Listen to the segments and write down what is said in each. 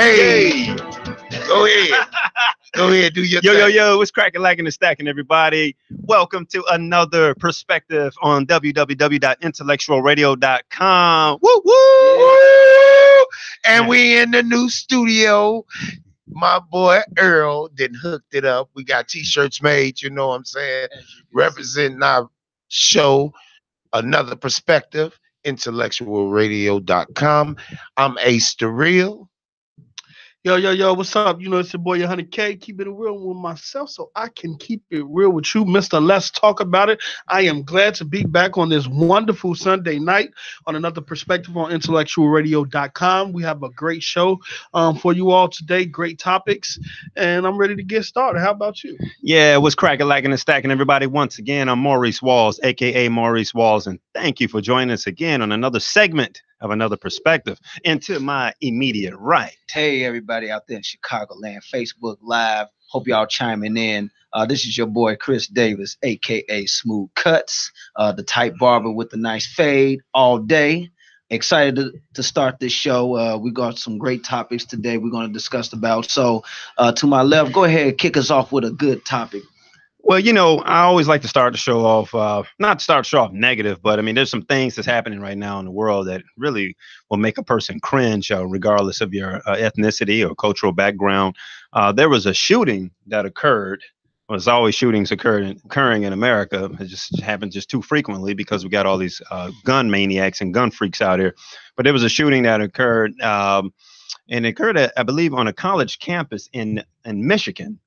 Hey, go ahead. Go ahead, do your thing. Yo, what's cracking, lacking, and stacking, everybody? Welcome to another perspective on www.intellectualradio.com. Woo, woo! And we in the new studio. My boy Earl then hooked it up. We got t-shirts made, you know what I'm saying? Representing our show, Another Perspective, IntellectualRadio.com. I'm Ace the Real. Yo, what's up? You know, it's your boy, 100K. Keep it real with myself so I can keep it real with you, Mr. Let's Talk About It. I am glad to be back on this wonderful Sunday night on Another Perspective on IntellectualRadio.com. We have a great show for you all today, great topics, and I'm ready to get started. How about you? Yeah, what's cracking, lacking, and stacking, everybody? Once again, I'm Maurice Walls, a.k.a. Maurice Walls, and thank you for joining us again on another segment of Another Perspective. And to my immediate right. Hey, everybody out there in Chicagoland, Facebook Live. Hope y'all chiming in. This is your boy, Chris Davis, a.k.a. Smooth Cuts, the type barber with the nice fade all day. Excited to start this show. We got some great topics today we're going to discuss about. So to my left, go ahead and kick us off with a good topic. Well, you know, I always like to start the show off, not to start the show off negative, but I mean, there's some things that's happening right now in the world that really will make a person cringe, regardless of your ethnicity or cultural background. There was a shooting that occurred. Well, there's always shootings occurring in America. It just happens just too frequently because we got all these gun maniacs and gun freaks out here. But there was a shooting that occurred, and it occurred, I believe, on a college campus in Michigan.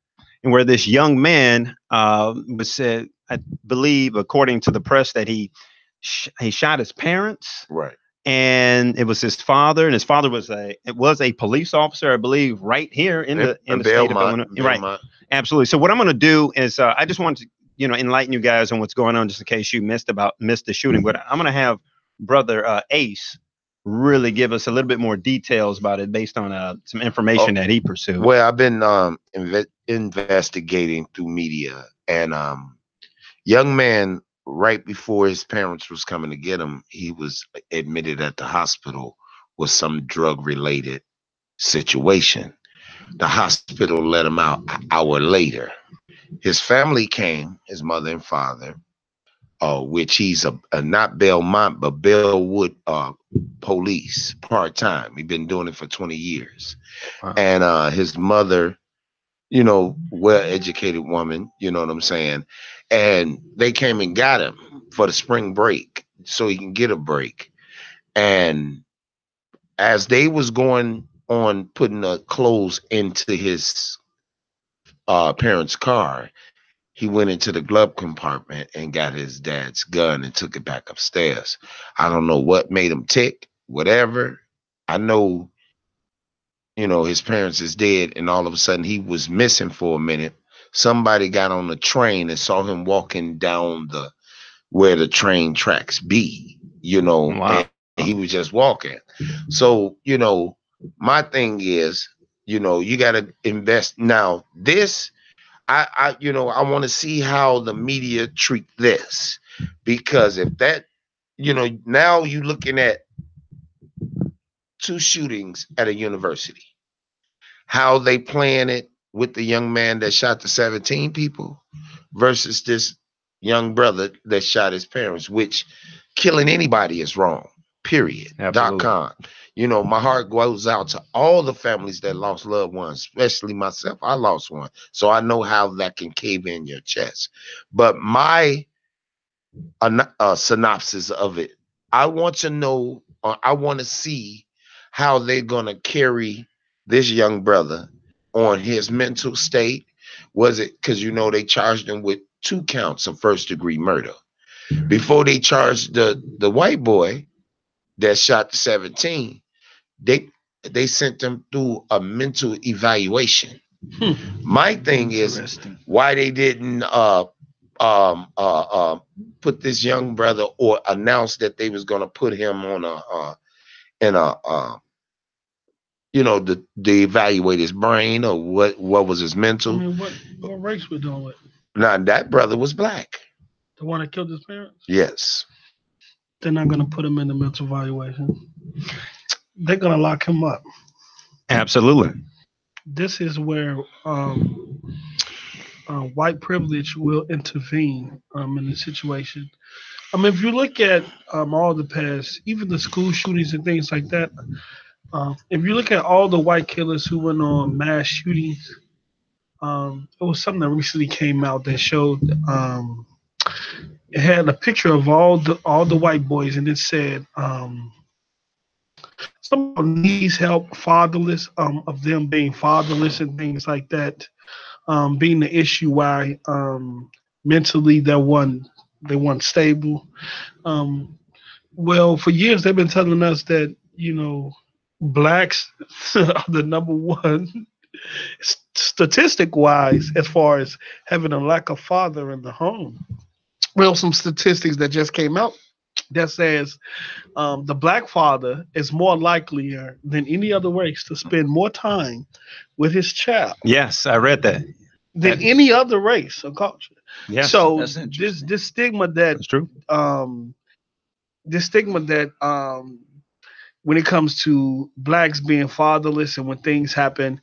And where this young man was said, I believe, according to the press, that he shot his parents. Right. And it was his father, and his father was a police officer, I believe, right here in the state of Illinois. Right. Absolutely. So what I'm going to do is I just want to, enlighten you guys on what's going on, just in case you missed the shooting. But I'm going to have Brother Ace really give us a little bit more details about it based on some information that he pursued. Well, I've been investigating through media, and young man, right before his parents was coming to get him, he was admitted at the hospital with some drug-related situation. The hospital let him out an hour later. His family came, his mother and father, which he's a not Belmont, but Bellwood police part-time. He's been doing it for 20 years. Wow. And his mother, well-educated woman, you know what I'm saying? And they came and got him for the spring break so he can get a break. And as they was going on putting the clothes into his parents' car, he went into the glove compartment and got his dad's gun and took it back upstairs. I don't know what made him tick, whatever. I know, his parents is dead, and all of a sudden he was missing for a minute. Somebody got on the train and saw him walking down where the train tracks be, Wow. And he was just walking. So, my thing is, you got to invest. Now, this, I want to see how the media treat this, because if that, now you're looking at 2 shootings at a university, how they playing it with the young man that shot the 17 people versus this young brother that shot his parents, which killing anybody is wrong, period. .com. My heart goes out to all the families that lost loved ones, especially myself. I lost one. So I know how that can cave in your chest. But my synopsis of it, I want to know, I want to see how they're going to carry this young brother on his mental state. Was it because, they charged him with 2 counts of first-degree murder. Before they charged the white boy that shot the 17, they sent them through a mental evaluation. My thing is why they didn't put this young brother or announce that they was going to put him on to evaluate his brain, or what was his mental. I mean, what race we doing with? Now, that brother was black. The one that killed his parents? Yes. They're not going to put him in the mental evaluation. They're going to lock him up. Absolutely. This is where white privilege will intervene in the situation. I mean, if you look at all the past, even the school shootings and things like that, if you look at all the white killers who went on mass shootings, it was something that recently came out that showed it had a picture of all the white boys, and it said someone needs help, fatherless, of them being fatherless and things like that, being the issue why mentally they weren't stable. Um, well, for years they've been telling us that blacks are the number one statistic wise as far as having a lack of father in the home. Well, some statistics that just came out that says the black father is more likelier than any other race to spend more time with his child Yes, I read that. than any other race or culture. Yes, So That's interesting. this stigma that that's true. um, when it comes to blacks being fatherless and when things happen,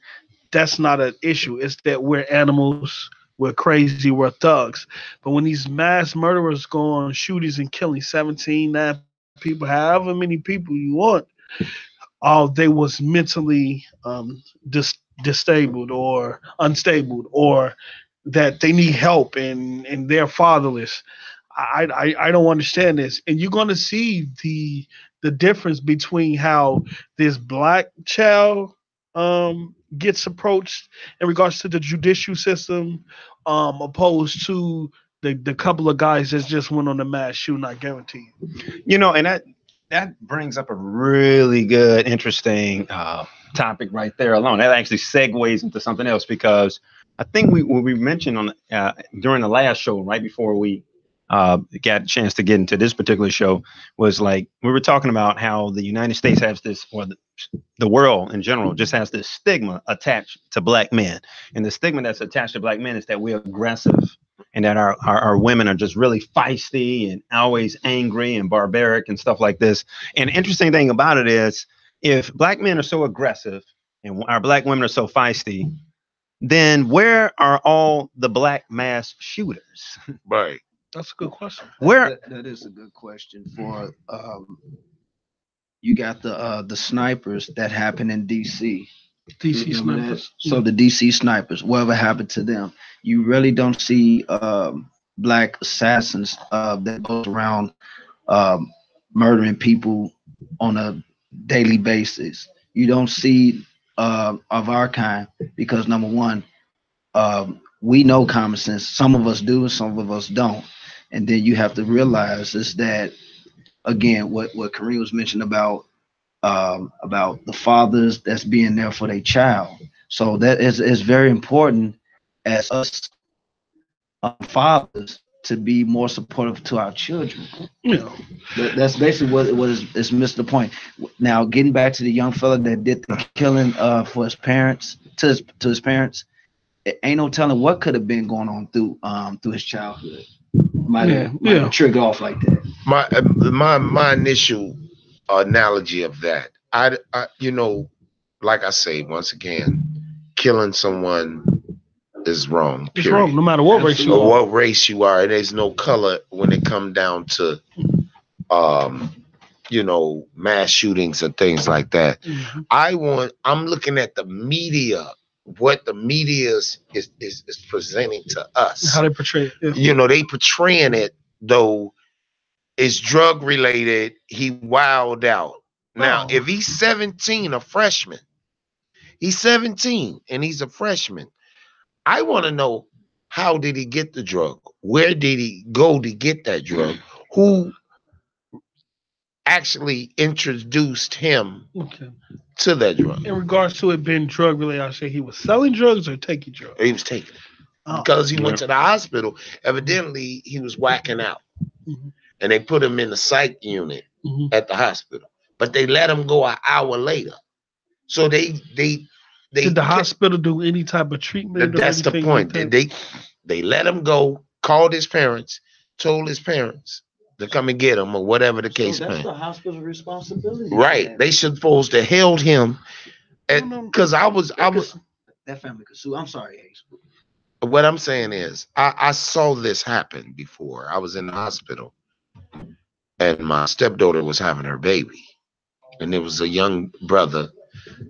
that's not an issue. It's that we're animals, we're crazy, we're thugs. But when these mass murderers go on shootings and killing 17, 9 people, however many people you want, they was mentally disabled or unstable, or that they need help and they're fatherless. I don't understand this, and you're gonna see the difference between how this black child gets approached in regards to the judicial system, opposed to the couple of guys that just went on the mass shooting. I guarantee you. And that brings up a really good, interesting topic right there alone. That actually segues into something else because I think what we mentioned on during the last show, right before we got a chance to get into this particular show, was like we were talking about how the United States has this, or the world in general, just has this stigma attached to black men, and the stigma that's attached to black men is that we're aggressive and that our women are just really feisty and always angry and barbaric and stuff like this. And the interesting thing about it is, if black men are so aggressive and our black women are so feisty, then where are all the black mass shooters? Right. That's a good question. Where? That is a good question. For you got the snipers that happen in DC. DC Remember that? snipers. So the DC snipers, whatever happened to them, you really don't see black assassins that goes around murdering people on a daily basis. You don't see of our kind because number one, we know common sense. Some of us do, and some of us don't. And then you have to realize is that again, what Kareem was mentioning about the fathers that's being there for their child. So that is very important as us fathers to be more supportive to our children. Yeah. That's basically what is missed the point. Now, getting back to the young fella that did the killing for his parents, to his parents, it ain't no telling what could have been going on through his childhood. Might have triggered off like that. My initial analogy of that, I like I say once again, killing someone is wrong. It's wrong, no matter what race you or are. what race you are. There's no color when it come down to mass shootings and things like that. Mm-hmm. I'm looking at the media, what the media is presenting to us. How they portray it. Yeah. They portraying it though it's drug related. He wilded out. Now, if he's 17, a freshman, he's 17 and he's a freshman. I want to know, how did he get the drug? Where did he go to get that drug? Who actually introduced him to that drug? In regards to it being drug related, I say he was selling drugs or taking drugs. He was taking it. Because he went to the hospital. Evidently, he was whacking out. Mm-hmm. And they put him in the psych unit at the hospital. But they let him go an hour later. So they did the hospital do any type of treatment? That's the point. Like they let him go, called his parents, told his parents to come and get him, or whatever the case. So that's the hospital responsibility. Right. They supposed to held him because I was that family could sue. I'm sorry, Ace. what I'm saying is I saw this happen before. I was in the hospital and my stepdaughter was having her baby. And there was a young brother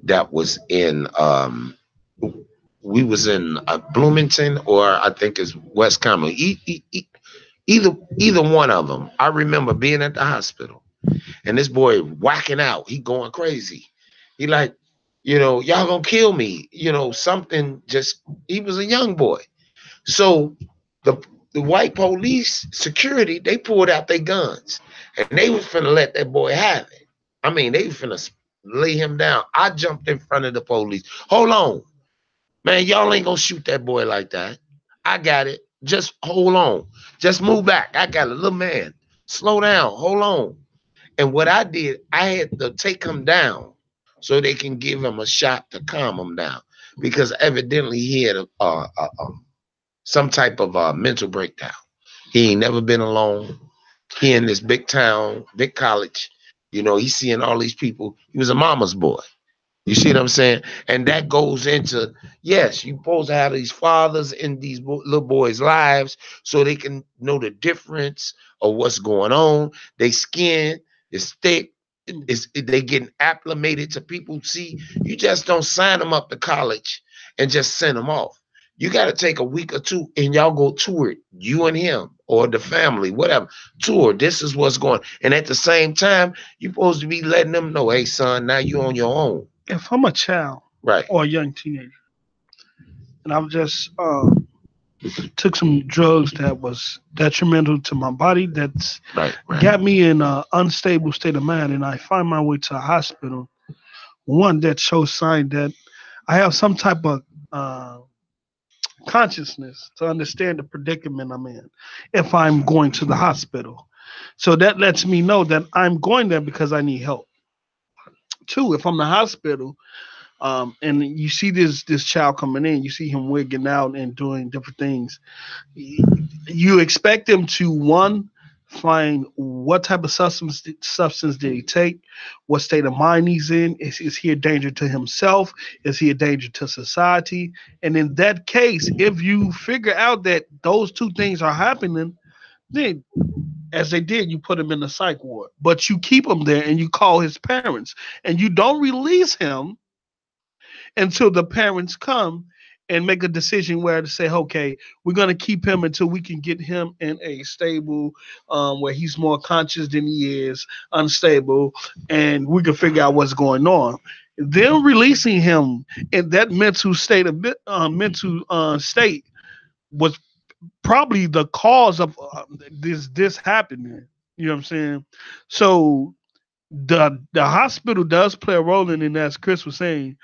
that was in we was in Bloomington, or I think it's West Common. Either one of them. I remember being at the hospital and this boy whacking out. He going crazy. He like, y'all gonna kill me. Something just, he was a young boy. So the white police security, they pulled out their guns and they was finna let that boy have it. I mean, they finna lay him down. I jumped in front of the police. Hold on, man, y'all ain't gonna shoot that boy like that. I got it. Just hold on. Just move back. I got a little man. Slow down. Hold on. And what I did, I had to take him down so they can give him a shot to calm him down, because evidently he had some type of mental breakdown. He ain't never been alone. He in this big town, big college. He's seeing all these people. He was a mama's boy. You see what I'm saying? And that goes into, yes, you're supposed to have these fathers in these little boys' lives so they can know the difference of what's going on. They skin is thick. They getting acclimated to people. See, you just don't sign them up to college and just send them off. You got to take a week or two and y'all go tour it, you and him or the family, whatever. Tour, this is what's going on. And at the same time, you're supposed to be letting them know, hey, son, now you on your own. If I'm a child, right, or a young teenager, and I've just took some drugs that was detrimental to my body, that's got me in an unstable state of mind, and I find my way to a hospital, one that shows sign that I have some type of consciousness to understand the predicament I'm in if I'm going to the hospital. So that lets me know that I'm going there because I need help. Two, if I'm in the hospital, and you see this child coming in, you see him wigging out and doing different things, you expect him to, one, find what type of substance did he take, what state of mind he's in, is he a danger to himself, is he a danger to society? And in that case, if you figure out that those two things are happening, then as they did, you put him in the psych ward, but you keep him there and you call his parents and you don't release him until the parents come and make a decision where to say, okay, we're going to keep him until we can get him in a stable, where he's more conscious than he is, unstable, and we can figure out what's going on. Then releasing him in that mental state was probably the cause of this happening. You know what I'm saying? So the hospital does play a role in it, as Chris was saying.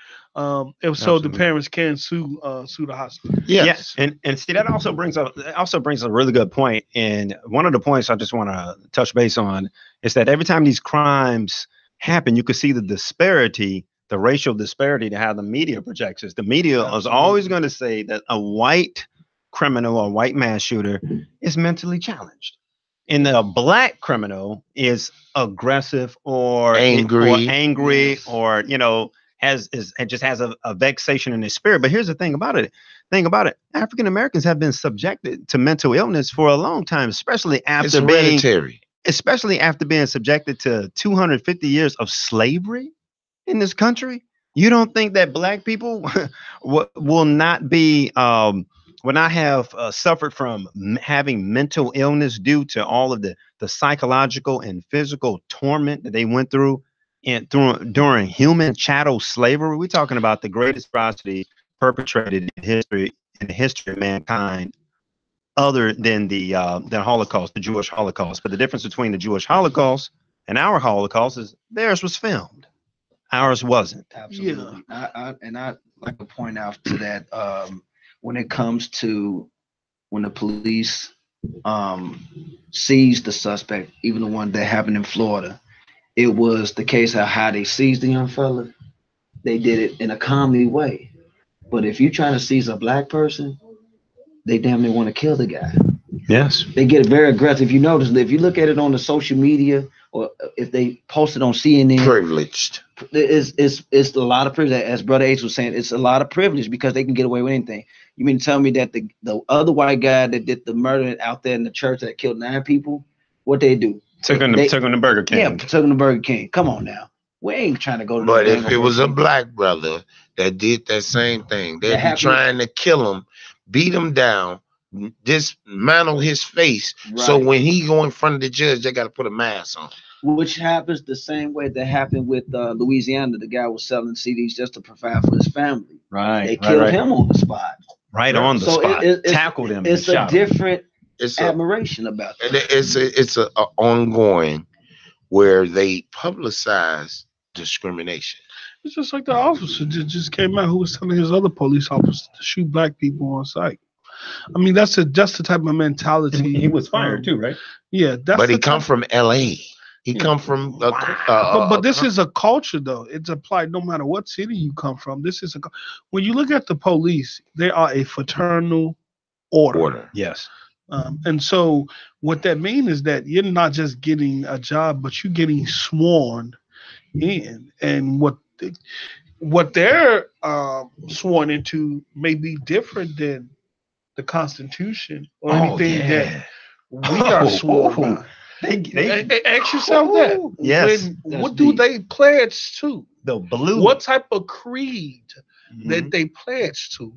If so, the parents can sue the hospital. Yes. And see, that also brings up a really good point. And one of the points I just want to touch base on is that every time these crimes happen, you can see the disparity, the racial disparity to how the media projects this. The media is always going to say that a white criminal or white mass shooter is mentally challenged, and the black criminal is aggressive or angry, or just has a vexation in his spirit. But here's the thing about it. African Americans have been subjected to mental illness for a long time, especially after being subjected to 250 years of slavery in this country. You don't think that black people will not have suffered from having mental illness due to all of the psychological and physical torment that they went through during human chattel slavery? We're talking about the greatest atrocity perpetrated in the history of mankind, other than the Holocaust, the Jewish Holocaust. But the difference between the Jewish Holocaust and our Holocaust is theirs was filmed, ours wasn't. Absolutely. Yeah. I'd like to point out to that. When it comes to when the police seized the suspect, even the one that happened in Florida, it was the case of how they seized the young fella. They did it in a calmly way. But if you're trying to seize a black person, they damn near want to kill the guy. Yes. They get very aggressive. You notice, if you look at it on the social media, or if they post it on CNN, privileged. it's a lot of privilege. As Brother H was saying, it's a lot of privilege because they can get away with anything. You mean to tell me that the other white guy that did the murder out there in the church that killed 9 people, what they do? Took him to Burger King. Yeah, took him to Burger King. Come on now. We ain't trying to go to But if it was a black brother that did that same thing, they'd be trying to kill him, beat him down, dismantle his face. Right. So when he go in front of the judge, they got to put a mask on. Which happens the same way that happened with Louisiana. The guy was selling CDs just to provide for his family. Right. They killed him on the spot. Right on the spot. Tackled him. It's a different admiration about that. It's a ongoing where they publicize discrimination. It's just like the officer just came out who was telling his other police officers to shoot black people on sight. I mean, that's the type of mentality. And he was fired too, right? Yeah, but he come from L.A. He come from. But this is a culture, though. It's applied no matter what city you come from. This is when you look at the police, they are a fraternal order. Yes. And so what that means is that you're not just getting a job, but you're getting sworn in. And what they're sworn into may be different than the Constitution or anything that we are sworn by. They ask yourself that. Yes. What do they pledge to? The blue. What type of creed that they pledge to?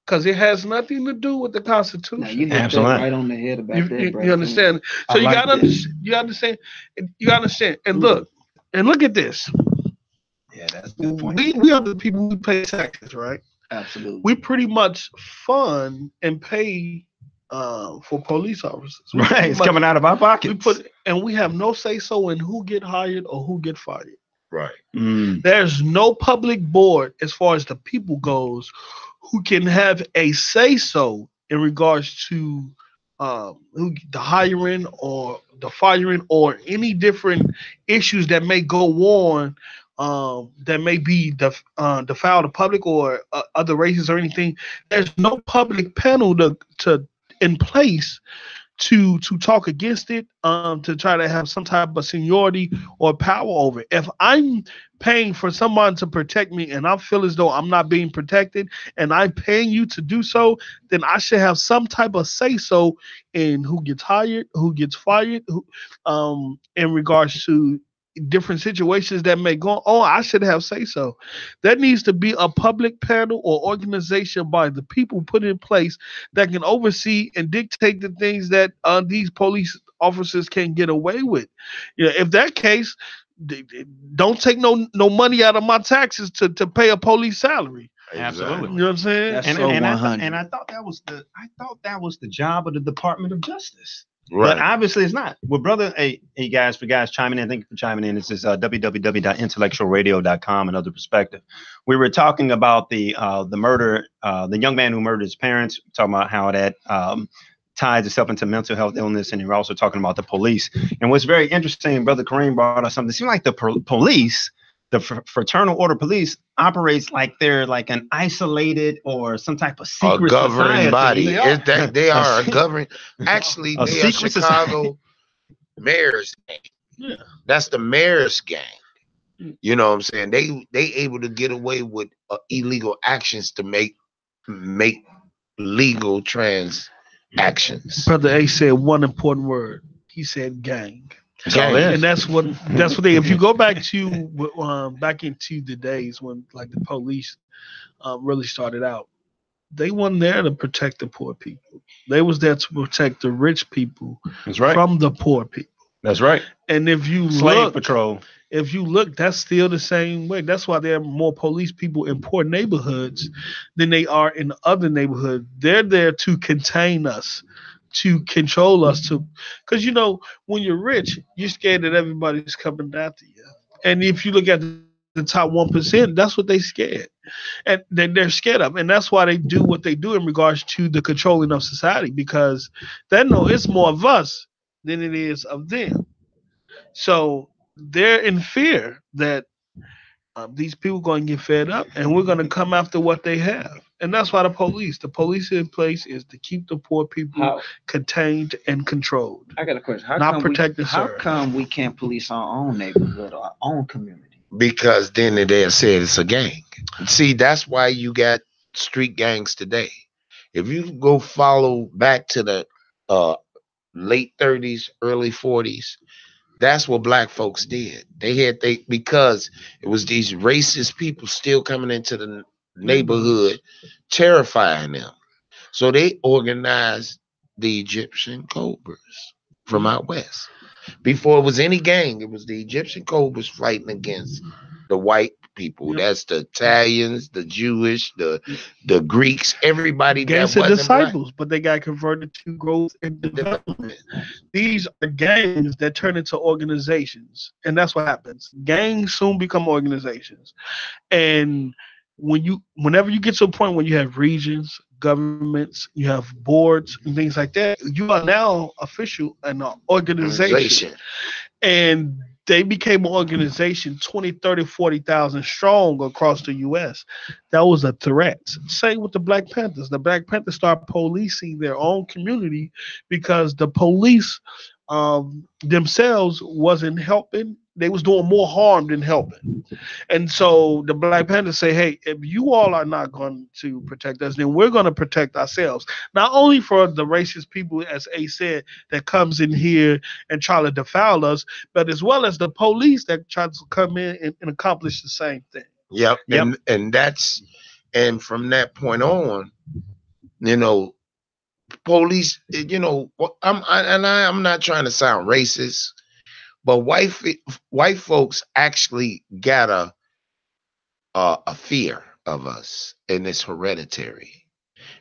Because it has nothing to do with the Constitution. Now, you hit that right on the head about that, bro. You understand? So you understand. You understand. And look at this. Yeah, that's a good point. We are the people who pay taxes, right? Absolutely. We pretty much fund and pay for police officers. Right, it's coming out of our pockets. We have no say so in who get hired or who get fired. Right. There's no public board as far as the people goes who can have a say so in regards to the hiring or the firing or any different issues that may go on that may be defile the public or other races or anything. There's no public panel to in place to talk against it, to try to have some type of seniority or power over it. If I'm paying for someone to protect me and I feel as though I'm not being protected and I'm paying you to do so, then I should have some type of say so in who gets hired, who gets fired, in regards to different situations that may go on. I should have say so. That needs to be a public panel or organization by the people put in place that can oversee and dictate the things that these police officers can get away with. If that case, don't take no money out of my taxes to pay a police salary. Absolutely. You know what I'm saying? That's and I thought that was the job of the Department of Justice. Right. But obviously it's not. Well, brother, hey guys, for guys chiming in, thank you for chiming in. This is www.intellectualradio.com, another perspective. We were talking about the murder, the young man who murdered his parents, talking about how that ties itself into mental health illness, and you're also talking about the police. And what's very interesting, Brother Kareem brought us something. It seems like the police, the fraternal order police, operates like they're like an isolated or some type of secret governing body. They are a governing. Actually, they are Chicago mayor's gang. Yeah. That's the mayor's gang. You know what I'm saying? They able to get away with illegal actions to make legal transactions. Brother A said one important word. He said gang. Gang. And that's what they. If you go back to back into the days when like the police really started out, they weren't there to protect the poor people. They was there to protect the rich people from the poor people. That's right. And if you slave patrol, if you look, that's still the same way. That's why there are more police people in poor neighborhoods than they are in other neighborhoods. They're there to contain us, to control us, because when you're rich, you're scared that everybody's coming after you. And if you look at the top 1%, that's what they scared, and they're scared of, and that's why they do what they do in regards to the controlling of society, because they know it's more of us than it is of them. So they're in fear that these people are going to get fed up, and we're going to come after what they have. And that's why the police in place is to keep the poor people contained and controlled. I got a question. How come we can't police our own neighborhood or our own community? because then they'll say it's a gang. See, that's why you got street gangs today. If you go follow back to the uh, late 30s, early 40s, that's what black folks did. Because it was these racist people still coming into the neighborhood, terrifying them. So they organized the Egyptian Cobras from out west. Before it was any gang, it was the Egyptian Cobras fighting against the white people. Yep. That's the Italians, the Jewish, the Greeks, everybody that Gangs and wasn't disciples, but they got converted to growth and development. These are gangs that turn into organizations, and that's what happens. Gangs soon become organizations, and whenever you get to a point where you have regions, governments, you have boards and things like that, you are now official and an organization. And they became an organization 20, 30, 40,000 strong across the U.S. That was a threat. Same with the Black Panthers. The Black Panthers started policing their own community because the police themselves wasn't helping. They was doing more harm than helping. And so the Black Panthers say, hey, if you all are not going to protect us, then we're going to protect ourselves. Not only for the racist people, as A said, that comes in here and try to defile us, but as well as the police that try to come in and accomplish the same thing. Yep. And from that point on, police, I'm not trying to sound racist, but white folks actually got a fear of us, and it's hereditary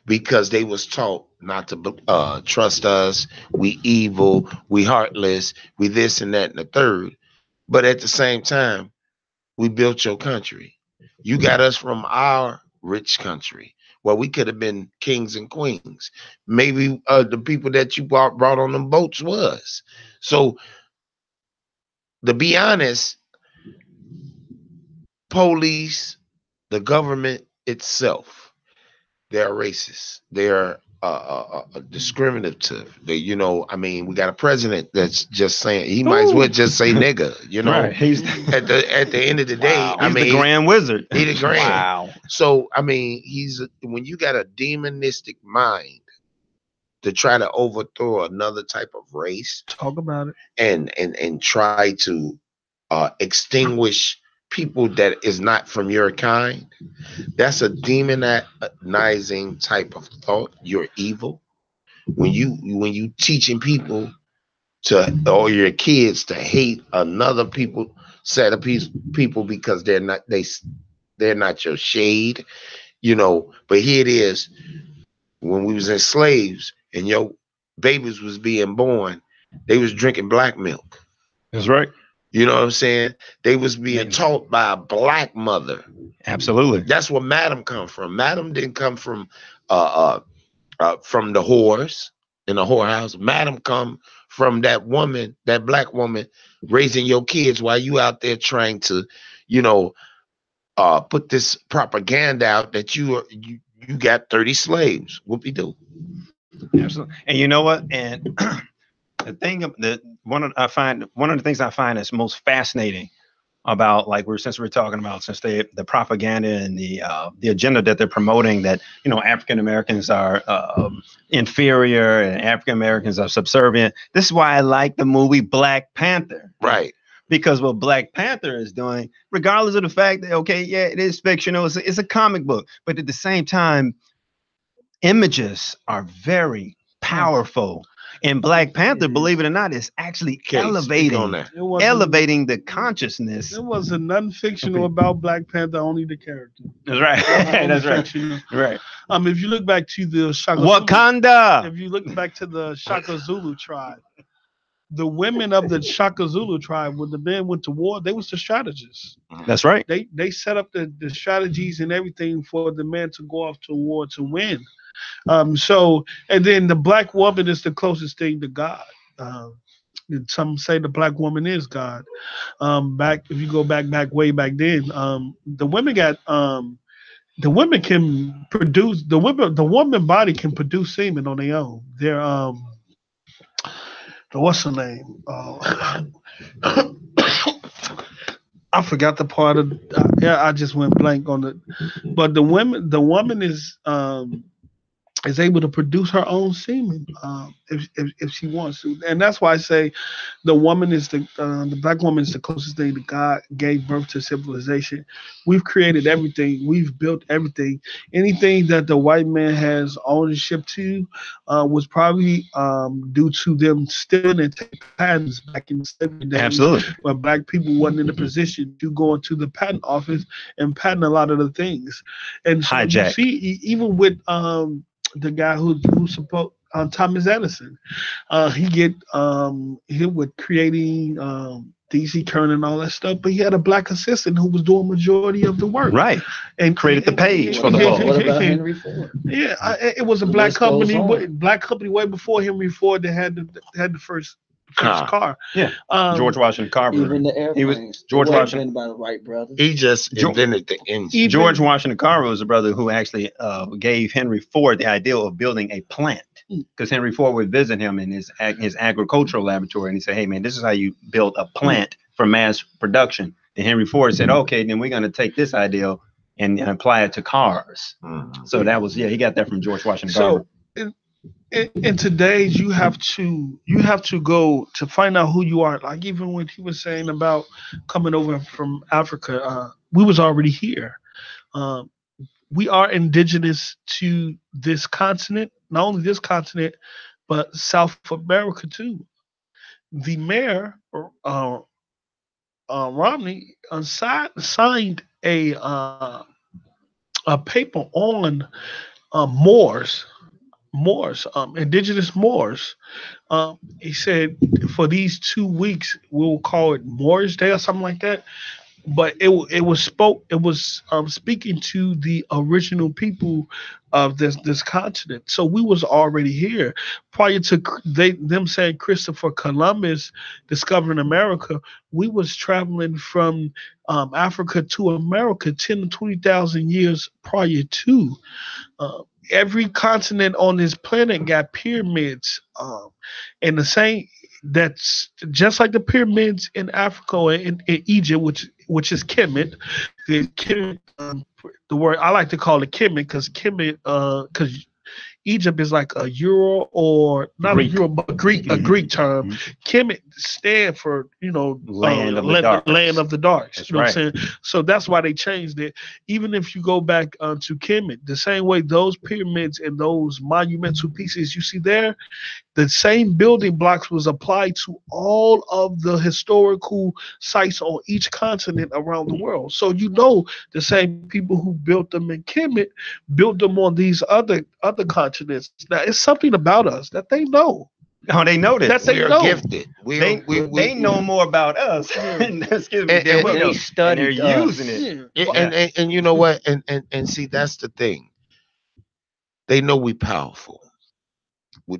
because they was taught not to trust us. We evil, we heartless, we this and that and the third. But at the same time, we built your country. You got us from our rich country where we could have been kings and queens. Maybe the people that you brought on them boats was. So, to be honest, police, the government itself, they're racist. They're discriminative. We got a president that's just saying he might as well just say nigga. Right. He's at the end of the day. Wow. He's the grand wizard. He's the grand. Wow. So when you got a demonistic mind to try to overthrow another type of race, talk about it, and try to extinguish people that is not from your kind, that's a demonizing type of thought. You're evil. When you teaching people or your kids to hate another set of people because they're not your shade, but here it is. When we was in slaves and your babies was being born, they was drinking black milk. That's right. You know what I'm saying? They was being taught by a black mother. Absolutely. That's where Madam come from. Madam didn't come from the whores in the whorehouse. Madam come from that woman, that black woman, raising your kids while you out there trying to, put this propaganda out that you got 30 slaves. Whoopie-doo. Absolutely. And you know what? And one of the things I find is most fascinating about, like, since we're talking about, since the propaganda and the agenda that they're promoting, that African Americans are inferior and African Americans are subservient. This is why I like the movie Black Panther. Right. Because what Black Panther is doing, regardless of the fact that, okay, yeah, it is fictional, it's a comic book, but at the same time, images are very powerful. And Black Panther, believe it or not, is actually elevating the consciousness. There wasn't nothing fictional about Black Panther, only the character. That's right. That's right. Right. If you look back to the Shaka Wakanda. Zulu, if you look back to the Shaka Zulu tribe, the women of the Shaka Zulu tribe, when the men went to war, they was the strategists. That's right. They set up the strategies and everything for the men to go off to war to win. And then the black woman is the closest thing to God. Some say the black woman is God. If you go back way back then, the women can produce, the woman body can produce semen on their own. They're what's her name? I forgot the part of yeah, I just went blank on it. But the woman is able to produce her own semen if she wants to, and that's why I say the black woman is the closest thing that God gave birth to civilization. We've created everything, we've built everything. Anything that the white man has ownership to was probably due to them stealing and taking patents back in the slavery days, Absolutely. where black people wasn't in a position to go into the patent office and patent a lot of the things. And so you Hijack. see, even with the guy who supposed Thomas Edison, he with creating DC current and all that stuff, but he had a black assistant who was doing majority of the work. Right. And Created the page for the ball. What about Henry Ford? Yeah, it was a The black list goes company. on. Black company way before Henry Ford that had the first car. Yeah. Um, George Washington Carver. Even the He was airplanes. George They weren't Washington. invented by the Wright brothers. He just invented the engine. George Washington Carver was the brother who actually gave Henry Ford the idea of building a plant, because Henry Ford would visit him in his agricultural laboratory, and he said, "Hey man, this is how you build a plant for mass production." And Henry Ford said, "Okay, then we're going to take this idea and apply it to cars." So that was he got that from George Washington Carver. So in today's, you have to go to find out who you are. Like even when he was saying about coming over from Africa, we was already here. We are indigenous to this continent, not only this continent, but South America too. The mayor, Romney, signed a paper on Moors, indigenous Moors. He said for these 2 weeks we'll call it Moors Day or something like that. But it was speaking to the original people of this continent. So we was already here prior to them saying Christopher Columbus discovering America. We was traveling from Africa to America 10 to 20,000 years prior to. Every continent on this planet got pyramids, and the same. That's just like the pyramids in Africa and in Egypt, which is Kemet. The Kemet, the word I like to call it Kemet because Egypt is like a Euro or not Greek. a Euro, but a Greek term. Kemet stand for Land of the darks. Land of the darks. That's you know right. what I'm saying? So that's why they changed it. Even if you go back to Kemet, the same way those pyramids and those monumental pieces you see there, the same building blocks was applied to all of the historical sites on each continent around the world. So the same people who built them in Kemet built them on these other continents. Now it's something about us that they know. Oh, they know this. That they We're know. gifted. They know more about us. Excuse me. And- than and we they know. studied and they're us. using it. Yeah. And you know what? And see, that's the thing. They know we powerful.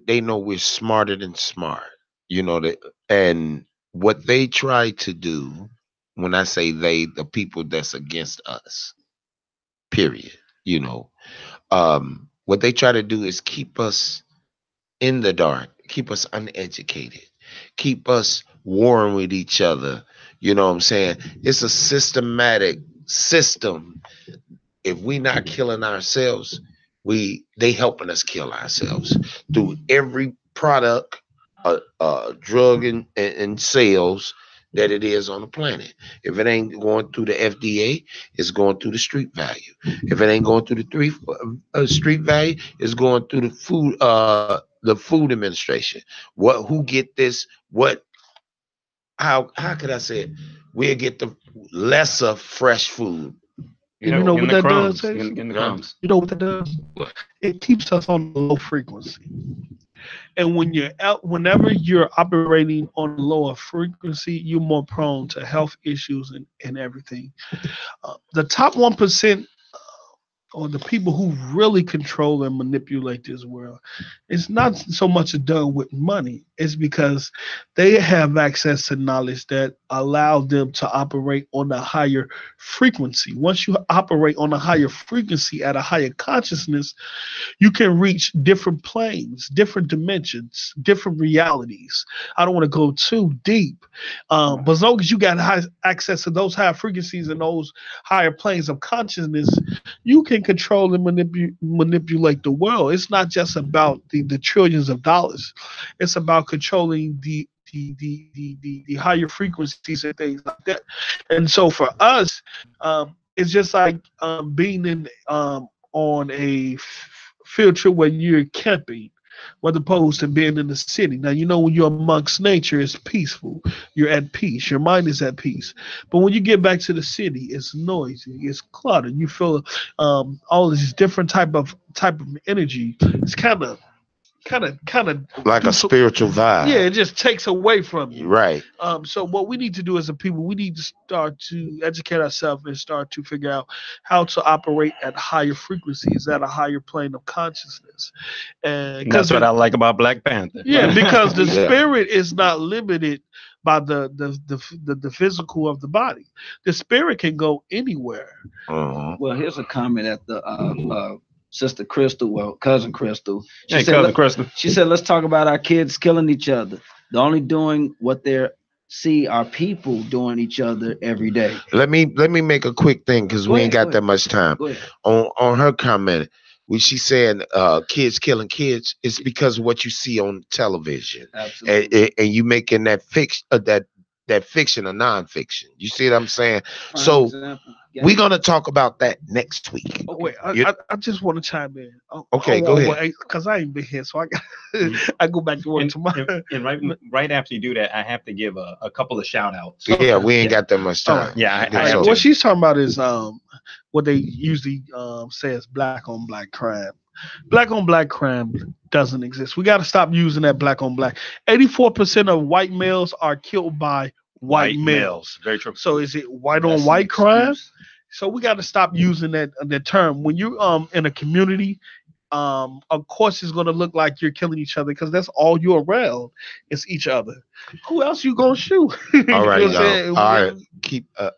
They know we're smarter than smart. That, and what they try to do, when I say they, the people that's against us, period. What they try to do is keep us in the dark, keep us uneducated, keep us warring with each other. You know what I'm saying? It's a systematic system. If we not killing ourselves, they helping us kill ourselves through every product, drug and sales that it is on the planet. If it ain't going through the FDA, it's going through the street value. If it ain't going through the street value, it's going through the food administration. Who get this? How could I say it? We'll get the lesser fresh food. You know what that crumbs. does? In the crumbs. You know what that does? It keeps us on a low frequency. And whenever you're operating on a lower frequency, you're more prone to health issues and everything. The top 1%, or the people who really control and manipulate this world, it's not so much done with money. is because they have access to knowledge that allow them to operate on a higher frequency. Once you operate on a higher frequency at a higher consciousness, you can reach different planes, different dimensions, different realities. I don't want to go too deep, but as long as you got access to those higher frequencies and those higher planes of consciousness, you can control and manipulate the world. It's not just about the trillions of dollars. It's about controlling the higher frequencies and things like that. And so for us, it's just like being in on a field trip where you're camping, as opposed to being in the city. Now, you know, when you're amongst nature, it's peaceful. You're at peace. Your mind is at peace. But when you get back to the city, it's noisy. It's cluttered. You feel all this different type of energy. It's kind of like a spiritual vibe. Yeah, it just takes away from you. Right. So what we need to do as a people, we need to start to educate ourselves and start to figure out how to operate at higher frequencies, at a higher plane of consciousness. And that's what I like about Black Panther. Yeah, because the spirit is not limited by the physical of the body. The spirit can go anywhere. Well, here's a comment at the Sister Crystal, well, cousin Crystal. She said, let's talk about our kids killing each other. They're only doing what they see our people doing each other every day. Let me make a quick thing because we ain't got that much time. On her comment, when she said kids killing kids, it's because of what you see on television. Absolutely. And you making that fiction a nonfiction. You see what I'm saying? So we're gonna talk about that next week. Oh, wait, I just want to chime in. Okay, go ahead. Because I ain't been here, so I go back to work tomorrow. And right after you do that, I have to give a couple of shout outs. Yeah, we ain't got that much time. What she's talking about is what they usually say is black on black crime. Black on black crime doesn't exist. We got to stop using that black on black. 84% of white males are killed by white males. Very true. So is it white on white crime? So we got to stop using that term. When you in a community, of course it's going to look like you're killing each other because that's all you're around is each other. Who else you going to shoot? All right, all right. Keep go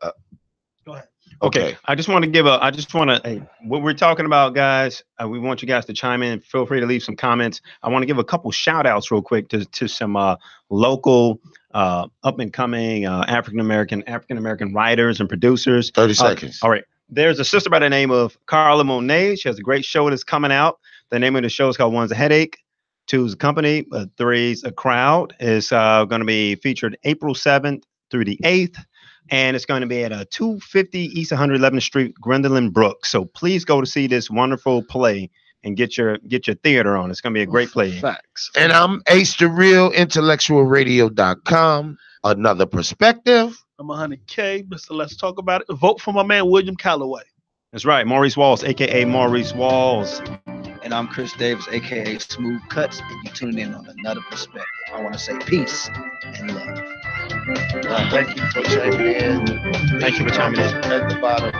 ahead. Okay. I just want to what we're talking about, guys, we want you guys to chime in. Feel free to leave some comments. I want to give a couple shout outs real quick to some local up and coming African American writers and producers. 30 seconds. All right. There's a sister by the name of Carla Monet. She has a great show that's coming out. The name of the show is called One's a Headache, Two's a Company, Three's a Crowd. It's going to be featured April 7th through the 8th. And it's going to be at 250 East 111th Street, Gwendolyn Brooks. So please go to see this wonderful play and get your theater on. It's going to be a great play. Facts. And I'm Ace the Real, IntellectualRadio.com. Another perspective. I'm 100K. Mr. Let's Talk About It. Vote for my man, William Calloway. That's right. Maurice Walls, a.k.a. Maurice Walls. And I'm Chris Davis, a.k.a. Smooth Cuts. And you're tuning in on Another Perspective. I want to say peace and love. Thank you for chiming in. Thank you for chiming in. At the bottom,